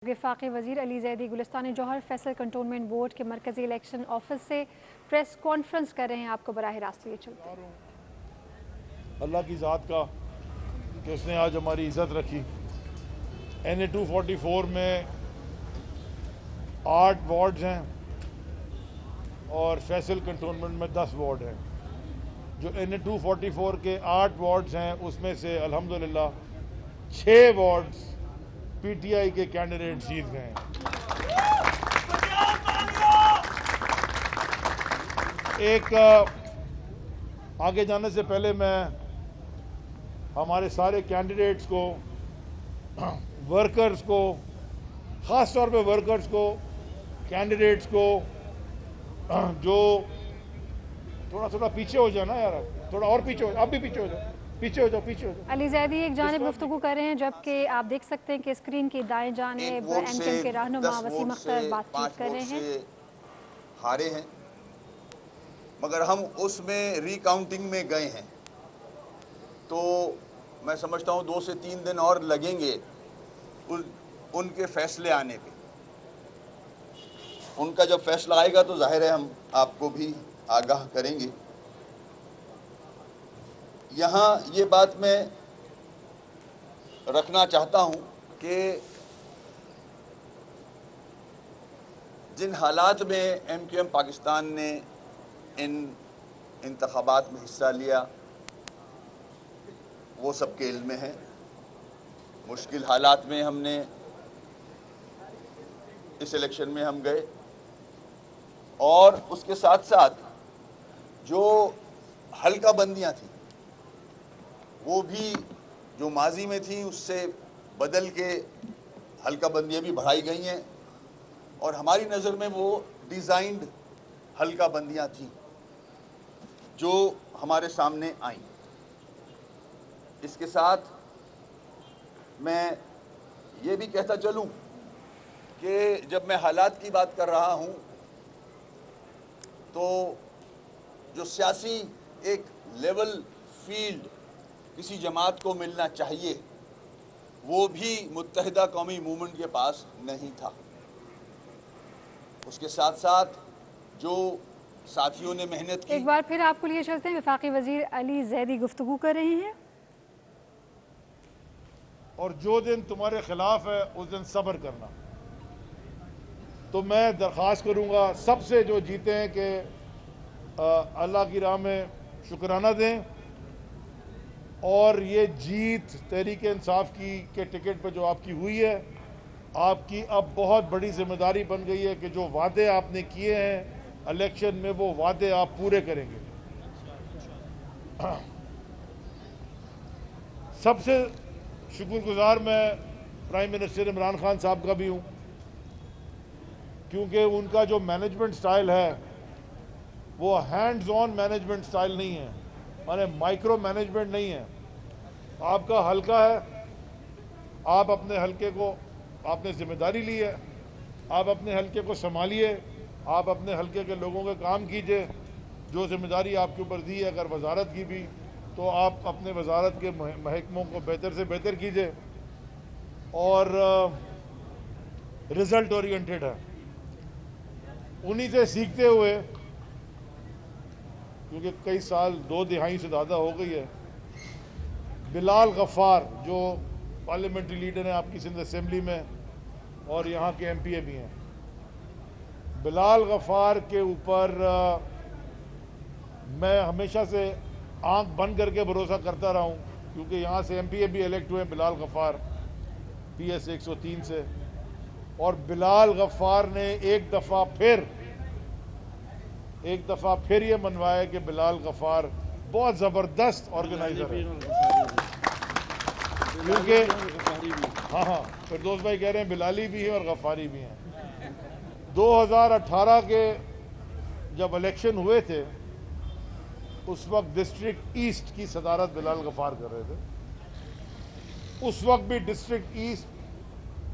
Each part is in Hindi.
वफाकी वज़ीर अली ज़ैदी गुलिस्तान जौहर फैसल कंटोनमेंट बोर्ड के मरकज़ी इलेक्शन ऑफिस से प्रेस कॉन्फ्रेंस कर रहे हैं। आपको बराह रास्त लिए चलते हैं। अल्लाह की ज़ात का कि उसने आज हमारी इज़्ज़त रखी। NA 244 में 8 वार्ड्स हैं और फैसल कंटोनमेंट में 10 वार्ड हैं। जो NA 244 के 8 वार्ड्स हैं उसमें से अल्हम्दुलिल्लाह 6 वार्ड्स PTI के कैंडिडेट जीत गए हैं। आगे जाने से पहले मैं हमारे सारे कैंडिडेट्स को, वर्कर्स को, ख़ास तौर पे वर्कर्स को, कैंडिडेट्स को, जो थोड़ा पीछे हो जाना यार, थोड़ा और पीछे हो, आप भी पीछे हो जाओ, पीछे हो जाओ। अली ज़ैदी एक जानिब गुफ्तगू कर रहे हैं, जबकि आप देख सकते हैं कि स्क्रीन की दाएं जानिब MKM के रहनुमा वसीम अख्तर बातचीत कर रहे हैं। हारे हैं, मगर हम उसमें रिकाउंटिंग में गए हैं, तो मैं समझता हूँ 2 से 3 दिन और लगेंगे उनके फैसले आने पे। उनका जब फैसला आएगा तो जाहिर है हम आपको भी आगाह करेंगे। यहाँ ये बात मैं रखना चाहता हूँ कि जिन हालात में MKM पाकिस्तान ने इन इंतखाबात में हिस्सा लिया वो सबके इल्म में है। मुश्किल हालात में हमने इस इलेक्शन में हम गए, और उसके साथ साथ जो हल्का बंदियाँ थी वो भी जो माजी में थी उससे बदल के हल्का बंदियाँ भी बढ़ाई गई हैं, और हमारी नज़र में वो डिज़ाइंड हल्का बंदियाँ थी जो हमारे सामने आई। इसके साथ मैं ये भी कहता चलूँ कि जब मैं हालात की बात कर रहा हूँ तो जो सियासी एक लेवल फील्ड किसी जमात को मिलना चाहिए वो भी मुत्तहिदा कौमी मूवमेंट के पास नहीं था। उसके साथ साथ जो साथियों ने मेहनत की। एक बार फिर आपको लिए चलते हैं, वफाकी वज़ीर अली ज़ैदी गुफ्तगू कर रहे हैं। और जो दिन तुम्हारे खिलाफ है उस दिन सब्र करना। तो मैं दरख्वास्त करूंगा सबसे जो जीते हैं कि अल्लाह की राह में शुक्राना दें, और ये जीत तहरीक इंसाफ की के टिकट पर जो आपकी हुई है, आपकी अब बहुत बड़ी जिम्मेदारी बन गई है कि जो वादे आपने किए हैं इलेक्शन में वो वादे आप पूरे करेंगे। सबसे शुक्रगुजार मैं प्राइम मिनिस्टर इमरान खान साहब का भी हूँ, क्योंकि उनका जो मैनेजमेंट स्टाइल है वो हैंड्स ऑन मैनेजमेंट स्टाइल नहीं है, माने माइक्रो मैनेजमेंट नहीं है। आपका हल्का है, आप अपने हल्के को, आपने जिम्मेदारी ली है, आप अपने हल्के को संभालिए, आप अपने हल्के के लोगों के काम कीजिए। जो जिम्मेदारी आपके ऊपर दी है, अगर वजारत की भी, तो आप अपने वजारत के महकमों को बेहतर से बेहतर कीजिए, और रिजल्ट ओरिएंटेड है। उन्हीं से सीखते हुए, क्योंकि कई साल 2 दिहाई से ज़्यादा हो गई है, बिलाल गफ़ार जो पार्लियामेंट्री लीडर हैं आपकी सिंध असेंबली में और यहाँ के MPA भी हैं, बिलाल गफ़ार के ऊपर मैं हमेशा से आंख बंद करके भरोसा करता रहा हूँ, क्योंकि यहाँ से MPA भी इलेक्ट हुए बिलाल गफ़ार PS 103 से, और बिलाल गफ़ार ने एक दफ़ा फिर ये मनवाया कि बिलाल गफ़ार बहुत ज़बरदस्त ऑर्गेनाइज़र है। क्योंकि हाँ, फिरदौस भाई कह रहे हैं बिलाली भी है और गफ़ारी भी हैं। 2018 के जब इलेक्शन हुए थे उस वक्त डिस्ट्रिक्ट ईस्ट की सदारत बिलाल गफ़ार कर रहे थे। उस वक्त भी डिस्ट्रिक्ट ईस्ट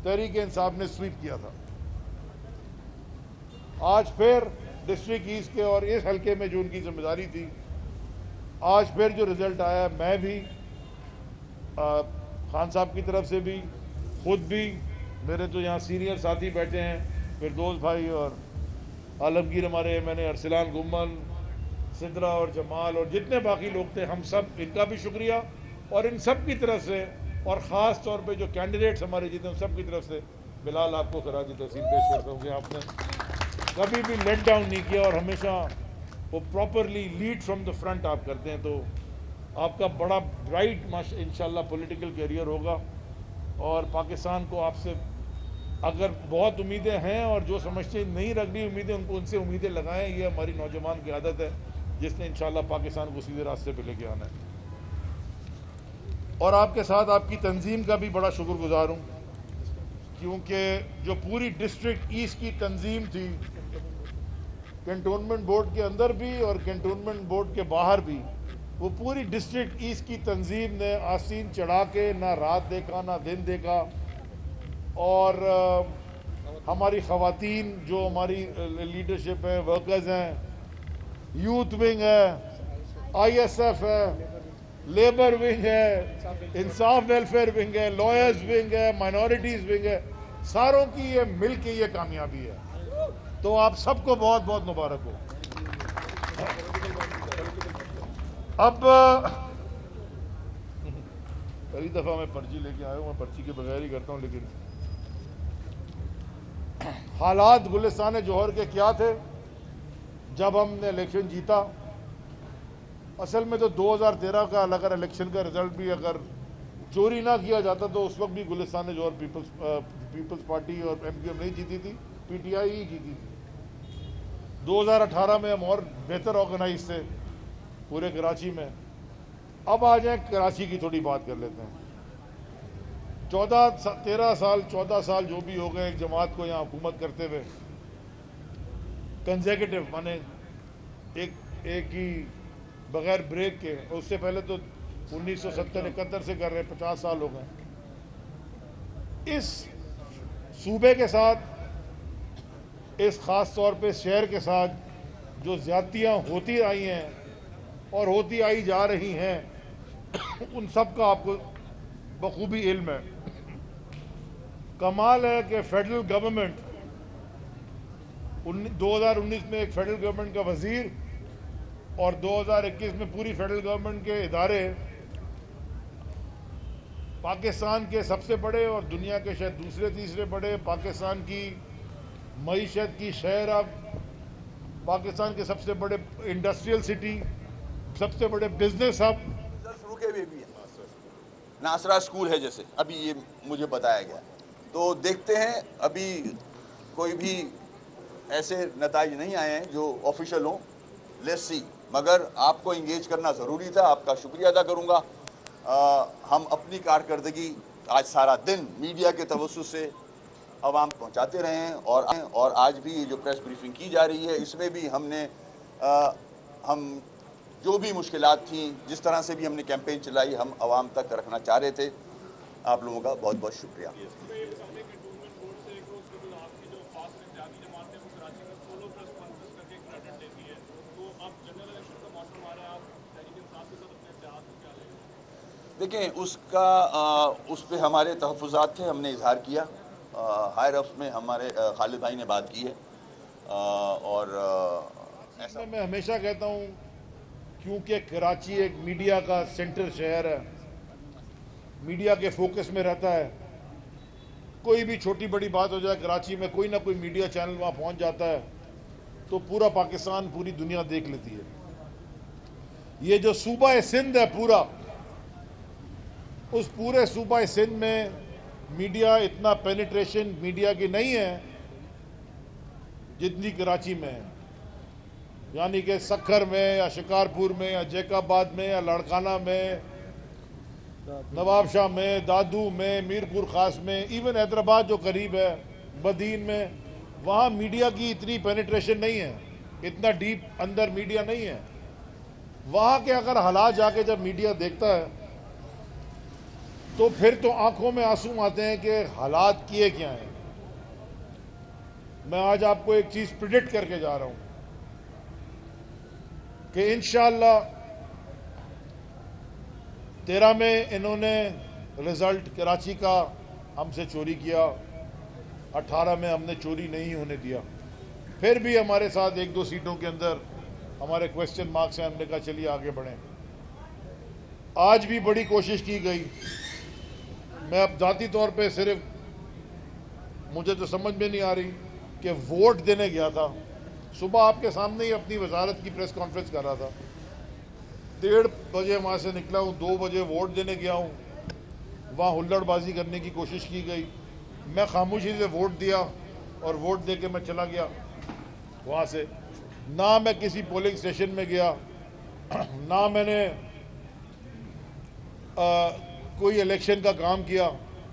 तहरीक इंसाफ ने स्वीप किया था। आज फिर डिस्ट्रिक्ट ईस्ट के और इस हल्के में जो उनकी जिम्मेदारी थी, आज फिर जो रिजल्ट आया, मैं भी खान साहब की तरफ से भी, खुद भी, मेरे तो यहाँ सीनियर साथी बैठे हैं, फिरदौस भाई और आलमगीर हमारे, मैंने अरसलान गुम्मन, सिद्रा और जमाल और जितने बाकी लोग थे, हम सब इनका भी शुक्रिया और इन सब की तरफ से, और ख़ास तौर पे जो कैंडिडेट्स हमारे जीते उन सब की तरफ से बिलाल आपको खराज तहसीन पेश करता हूँ कि आपने कभी भी लेट डाउन नहीं किया और हमेशा वो properly lead from the front आप करते हैं। तो आपका बड़ा ब्राइट इंशाल्लाह पॉलिटिकल करियर होगा और पाकिस्तान को आपसे अगर बहुत उम्मीदें हैं और जो समझते नहीं रख रही उम्मीदें उनको उनसे उम्मीदें लगाएं, ये हमारी नौजवान की आदत है जिसने इंशाल्लाह पाकिस्तान को सीधे रास्ते पे लेके आना है। और आपके साथ आपकी तंजीम का भी बड़ा शुक्रगुजार हूँ, क्योंकि जो पूरी डिस्ट्रिक्ट ईस्ट की तंजीम थी, कैंटोनमेंट बोर्ड के अंदर भी और कैंटोनमेंट बोर्ड के बाहर भी, वो पूरी डिस्ट्रिक्ट ईस्ट की तंजीम ने आसीन चढ़ा के ना रात देखा ना दिन देखा। और हमारी ख़वातीन जो हमारी लीडरशिप है, वर्कर्स हैं, यूथ विंग है, ISF है, लेबर विंग है, इंसाफ वेलफेयर विंग है, लॉयर्स विंग है, माइनॉरिटीज़ विंग है, सारों की ये मिल के ये कामयाबी है। तो आप सबको बहुत बहुत मुबारक हो। अब पहली दफ़ा मैं पर्ची लेके आया हूँ, मैं पर्ची के बगैर ही करता हूँ, लेकिन हालात गुलिस्तान जौहर के क्या थे जब हमने इलेक्शन जीता। असल में तो 2013 का अगर इलेक्शन का रिजल्ट भी अगर चोरी ना किया जाता तो उस वक्त भी गुलिस्तान जौहर पीपल्स पार्टी और MQM नहीं जीती थी, PTI ही जीती थी। 2018 में हम और बेहतर ऑर्गेनाइज थे पूरे कराची में। अब आ जाए कराची की थोड़ी बात कर लेते हैं। 14 साल जो भी हो गए एक जमात को यहाँ हुकूमत करते हुए, कंसेक्यूटिव माने एक ही बगैर ब्रेक के। उससे पहले तो 1970-71 से कर रहे, 50 साल हो गए। इस सूबे के साथ, इस ख़ास तौर पे शहर के साथ जो ज़्यादतियाँ होती आई हैं और होती आई जा रही हैं, उन सब का आपको बखूबी इल्म है। कमाल है कि फेडरल गवर्नमेंट 2019 में एक फेडरल गवर्नमेंट का वजीर और 2021 में पूरी फेडरल गवर्नमेंट के इदारे पाकिस्तान के सबसे बड़े और दुनिया के शायद दूसरे तीसरे बड़े, पाकिस्तान की मईशत की शहर, अब पाकिस्तान के सबसे बड़े इंडस्ट्रियल सिटी, सबसे बड़े बिजनेस हब रुके हुए भी है। नासरा स्कूल है जैसे अभी ये मुझे बताया गया, तो देखते हैं अभी कोई भी ऐसे नताइज नहीं आए हैं जो ऑफिशियल हों, लेट्स सी। मगर आपको इंगेज करना ज़रूरी था, आपका शुक्रिया अदा करूँगा। हम अपनी कारकर्दगी आज सारा दिन मीडिया के तवज्जुह से आवाम पहुँचाते रहे हैं और आज भी ये जो प्रेस ब्रीफिंग की जा रही है इसमें भी हम जो भी मुश्किलात थी, जिस तरह से भी हमने कैंपेन चलाई, हम आवाम तक रखना चाह रहे थे। आप लोगों का बहुत बहुत शुक्रिया। देखें, उस पे हमारे तहफ़्फ़ुज़ात थे, हमने इजहार किया। हायर अफ्स में हमारे खालिद भाई ने बात की है और ऐसा मैं हमेशा कहता हूँ, क्योंकि कराची एक मीडिया का सेंटर शहर है, मीडिया के फोकस में रहता है। कोई भी छोटी बड़ी बात हो जाए कराची में, कोई ना कोई मीडिया चैनल वहाँ पहुँच जाता है तो पूरा पाकिस्तान, पूरी दुनिया देख लेती है। ये जो सूबा सिंध है पूरा, उस पूरे सूबा सिंध में मीडिया इतना पेनिट्रेशन मीडिया की नहीं है जितनी कराची में है। यानी कि सखर में या शिकारपुर में या जैकाबाद में या लड़काना में, नवाबशाह में, दादू में, मीरपुर खास में, इवन हैदराबाद जो करीब है, बदीन में, वहाँ मीडिया की इतनी पेनिट्रेशन नहीं है, इतना डीप अंदर मीडिया नहीं है। वहाँ के अगर हालात जाके जब मीडिया देखता है तो फिर तो आंखों में आंसू आते हैं कि हालात किए क्या हैं। मैं आज आपको एक चीज प्रिडिक्ट करके जा रहा हूं कि इंशाअल्लाह 13 में इन्होंने रिजल्ट कराची का हमसे चोरी किया, 18 में हमने चोरी नहीं होने दिया। फिर भी हमारे साथ 1-2 सीटों के अंदर हमारे क्वेश्चन मार्क्स हैं, हमने कहा चलिए आगे बढ़ें। आज भी बड़ी कोशिश की गई। मैं अब जाती तौर पे सिर्फ, मुझे तो समझ में नहीं आ रही कि वोट देने गया था। सुबह आपके सामने ही अपनी वजारत की प्रेस कॉन्फ्रेंस कर रहा था। 1:30 बजे वहाँ से निकला हूँ, 2 बजे वोट देने गया हूँ। वहाँ हुल्लड़बाजी करने की कोशिश की गई। मैं खामोशी से वोट दिया और वोट दे के मैं चला गया वहाँ से। ना मैं किसी पोलिंग स्टेशन में गया, ना मैंने कोई इलेक्शन का काम किया।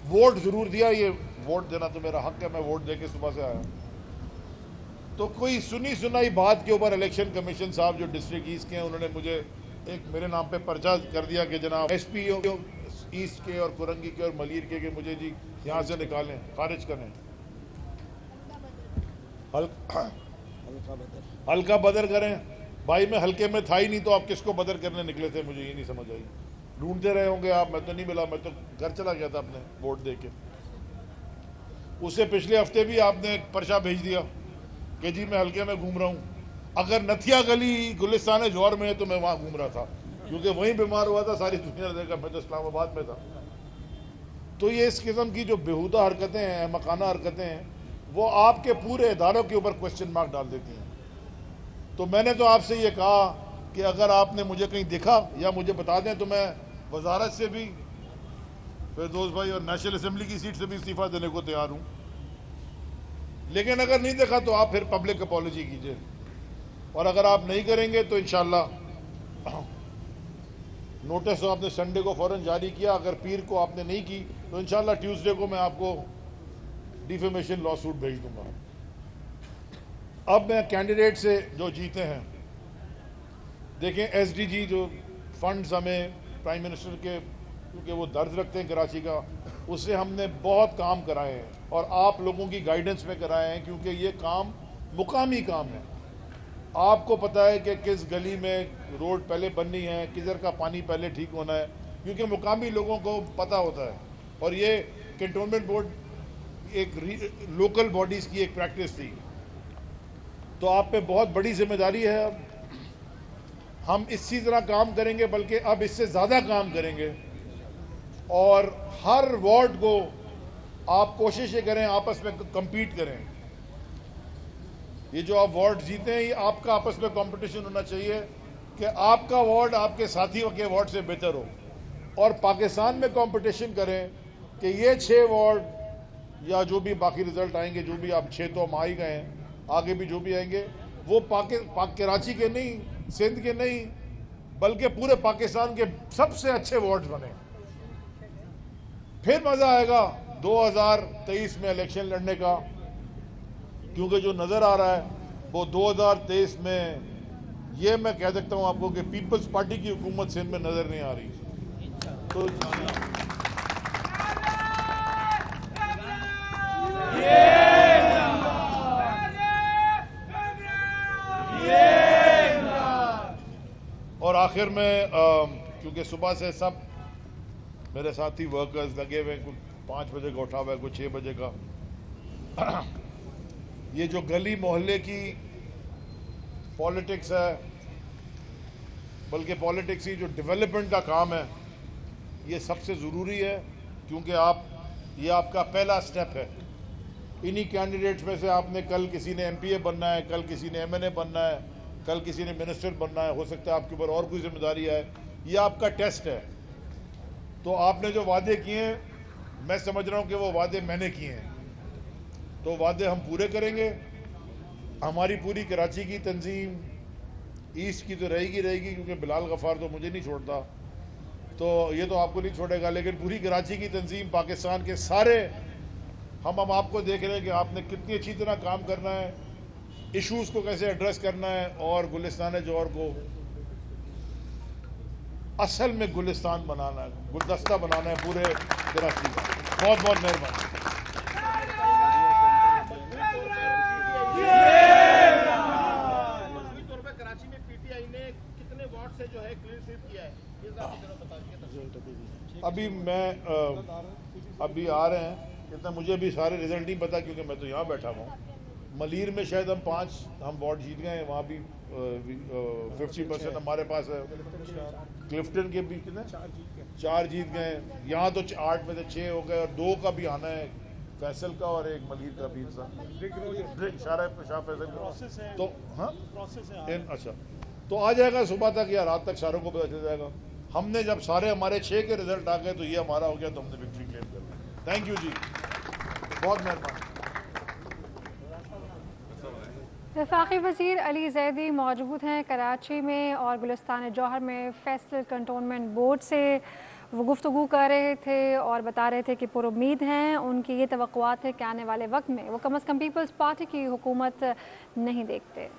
वोट ज़रूर दिया, ये वोट देना तो मेरा हक है, मैं वोट दे के सुबह से आया। तो कोई सुनी सुनाई बात के ऊपर इलेक्शन कमीशन साहब जो डिस्ट्रिक्ट ईस्ट के हैं, उन्होंने मुझे एक मेरे नाम पे पर्चा कर दिया कि जनाब SP ईस्ट के और कुरंगी के और मलीर के मुझे जी यहाँ से निकालें, खारिज करें। हल्का बदर करें। भाई मैं हल्के में था ही नहीं, तो आप किसको बदर करने निकले थे, मुझे ये नहीं समझ आई। ढूंढते रहे होंगे आप, मैं तो नहीं मिला, मैं तो घर चला गया था अपने वोट दे के। उससे पिछले हफ्ते भी आपने एक पर्चा भेज दिया कि जी मैं हल्के में घूम रहा हूँ। अगर नथिया गली गुलिस्तान जौहर में है तो मैं वहाँ घूम रहा था, क्योंकि वहीं बीमार हुआ था, सारी दुनिया ने देखा, मैं तो इस्लामाबाद में था। तो ये इस किस्म की जो बेहुदा हरकतें हैं, मकाना हरकतें हैं, वो आपके पूरे इदारों के ऊपर क्वेश्चन मार्क डाल देती हैं। तो मैंने तो आपसे ये कहा कि अगर आपने मुझे कहीं देखा या मुझे बता दें तो मैं वजारत से भी, फिरदौस भाई, और नेशनल असेंबली की सीट से भी इस्तीफा देने को तैयार हूँ। लेकिन अगर नहीं देखा तो आप फिर पब्लिक अपॉलॉजी कीजिए, और अगर आप नहीं करेंगे तो इंशाल्लाह नोटिस तो आपने संडे को फौरन जारी किया, अगर पीर को आपने नहीं की तो इंशाल्लाह ट्यूसडे को मैं आपको डिफेमेशन लॉ सूट भेज दूंगा। अब मैं कैंडिडेट से जो जीते हैं, देखें SDG जो फंड्स हमें प्राइम मिनिस्टर के, क्योंकि वो दर्ज रखते हैं कराची का, उससे हमने बहुत काम कराए हैं और आप लोगों की गाइडेंस में कराए हैं, क्योंकि ये काम मुकामी काम है। आपको पता है कि किस गली में रोड पहले बननी है, किधर का पानी पहले ठीक होना है, क्योंकि मुकामी लोगों को पता होता है। और ये कैंटोनमेंट बोर्ड एक लोकल बॉडीज़ की एक प्रैक्टिस थी। तो आप पे बहुत बड़ी जिम्मेदारी है। अब हम इसी तरह काम करेंगे, बल्कि अब इससे ज़्यादा काम करेंगे, और हर वार्ड को आप कोशिश ये करें आपस में compete करें। ये जो आप वार्ड जीते हैं, ये आपका आपस में कंपटीशन होना चाहिए कि आपका वार्ड आपके साथियों के वार्ड से बेहतर हो, और पाकिस्तान में कंपटीशन करें कि ये 6 वार्ड या जो भी बाकी रिजल्ट आएंगे, जो भी आप 6 तो हम आ ही गए हैं, आगे भी जो भी आएंगे, वो कराची के नहीं, सिंध के नहीं, बल्कि पूरे पाकिस्तान के सबसे अच्छे वार्ड बने। फिर मजा आएगा 2023 में इलेक्शन लड़ने का, क्योंकि जो नजर आ रहा है वो 2023 में, ये मैं कह सकता हूं आपको कि पीपल्स पार्टी की हुकूमत सिंध में नजर नहीं आ रही। तो और आखिर में क्योंकि सुबह से सब मेरे साथी वर्कर्स लगे हुए, कुछ 5 बजे का उठा हुआ है, कुछ 6 बजे का। ये जो गली मोहल्ले की पॉलिटिक्स है, बल्कि पॉलिटिक्स ही जो डेवलपमेंट का काम है, ये सबसे ज़रूरी है, क्योंकि ये आपका पहला स्टेप है। इन्हीं कैंडिडेट्स में से आपने कल किसी ने MPA बनना है, कल किसी ने MNA बनना है, कल किसी ने मिनिस्टर बनना है, हो सकता है आपके ऊपर और कोई जिम्मेदारी है। ये आपका टेस्ट है। तो आपने जो वादे किए हैं, मैं समझ रहा हूँ कि वो वादे मैंने किए हैं, तो वादे हम पूरे करेंगे। हमारी पूरी कराची की तंजीम, ईस्ट की तो रहेगी, क्योंकि बिलाल गफ़ार तो मुझे नहीं छोड़ता, तो ये तो आपको नहीं छोड़ेगा, लेकिन पूरी कराची की तंजीम, पाकिस्तान के सारे हम आपको देख रहे हैं कि आपने कितनी अच्छी तरह काम करना है, इश्यूज़ को कैसे एड्रेस करना है, और गुलिस्तान जौहर को असल में गुलिस्तान बनाना है, गुलदस्ता बनाना है पूरे कराची का। बहुत बहुत मेहरबानी। कराची में PTI ने कितने वार्ड से जो है क्लीन स्वीप किया है, ये बताइए। अभी आ रहे हैं इतना मुझे भी सारे रिजल्ट नहीं पता क्योंकि मैं तो यहाँ बैठा हुआ हूँ। मलीर में शायद हम वार्ड जीत गए हैं, वहाँ भी 50% हमारे पास है। क्लिफ्टन के भी कितने 4 जीत गए हैं। यहाँ तो 8 में से 6 हो गए और 2 का भी आना है, फैसल का और एक मलीर का भी शाह फैसल। तो हाँ अच्छा, तो आ जाएगा सुबह तक या रात तक, सारों को पता चल जाएगा। हमने जब सारे हमारे 6 के रिजल्ट आ गए तो ये हमारा हो गया, तो हमने विक्ट्री क्लेम कर ली। थैंक यू जी, बहुत मेहरबानी। वफाकी वज़ीर अली ज़ैदी मौजूद हैं कराची में और गुलिस्तान जौहर में फैसल कंटोनमेंट बोर्ड से वो गुफ्तगू कर रहे थे और बता रहे थे कि पुरुम्मीद हैं, उनकी ये तवक्कुआत है कि आने वाले वक्त में वो कम अज़ कम पीपल्स पार्टी की हुकूमत नहीं देखते।